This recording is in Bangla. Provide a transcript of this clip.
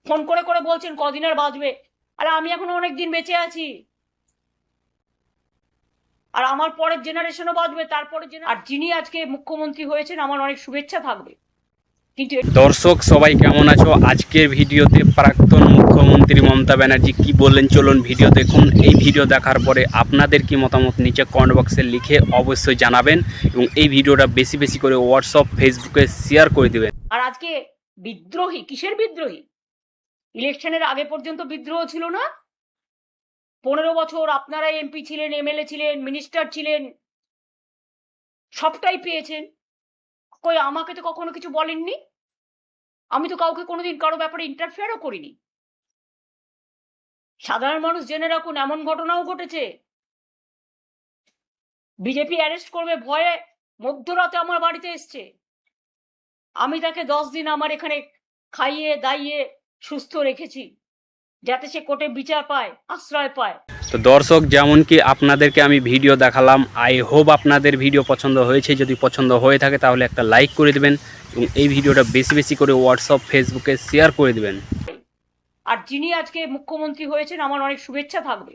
ফোন করে করে বলছেন কদিন আর বাঁচবে। আরে আমি এখনো অনেক দিন বেঁচে আছি, আর আমার পরের জেনারেশনও বাঁচবে, তারপরে আর যিনি আজকে মুখ্যমন্ত্রী হয়েছেন আমার অনেক শুভেচ্ছা থাকবে। কিন্তু দর্শক সবাই কেমন আছো? আজকের ভিডিওতে প্রাক্তন মুখ্যমন্ত্রী মমতা ব্যানার্জি কি বললেন চলুন ভিডিও দেখুন। এই ভিডিও দেখার পরে আপনাদের কি মতামত নিচে কমেন্ট বক্সে লিখে অবশ্যই জানাবেন, এবং এই ভিডিওটা বেশি বেশি করে হোয়াটসঅ্যাপ ফেসবুকে শেয়ার করে দেবেন। আর আজকে বিদ্রোহী কিসের বিদ্রোহী? ইলেকশনের আগে পর্যন্ত বিদ্রোহ ছিল না? 15 বছর আপনারা এমপি ছিলেন, এমএলএ ছিলেন, মিনিস্টার ছিলেন, সবটাই পেয়েছেন। কই আমাকে তো কখনো কিছু বলেননি। আমি তো কাউকে কোনোদিন কারো ব্যাপারে ইন্টারফেয়ারও করিনি। সাধারণ মানুষ জেনে রাখুন, এমন ঘটনাও ঘটেছে বিজেপি অ্যারেস্ট করবে ভয়ে মধ্যরাতে আমার বাড়িতে এসছে। আমি তাকে 10 দিন আমার এখানে খাইয়ে দাইয়ে সুস্থ রেখেছি, যাতে সে কোর্টে বিচার পায়, আশ্রয় পায়। তো দর্শক, যেমন কি আপনাদেরকে আমি ভিডিও দেখালাম, আই হোপ আপনাদের ভিডিও পছন্দ হয়েছে। যদি পছন্দ হয়ে থাকে তাহলে একটা লাইক করে দেবেন, এবং এই ভিডিওটা বেশি বেশি করে হোয়াটসঅ্যাপ ফেসবুকে শেয়ার করে দেবেন। আর যিনি আজকে মুখ্যমন্ত্রী হয়েছেন আমার অনেক শুভেচ্ছা থাকবে।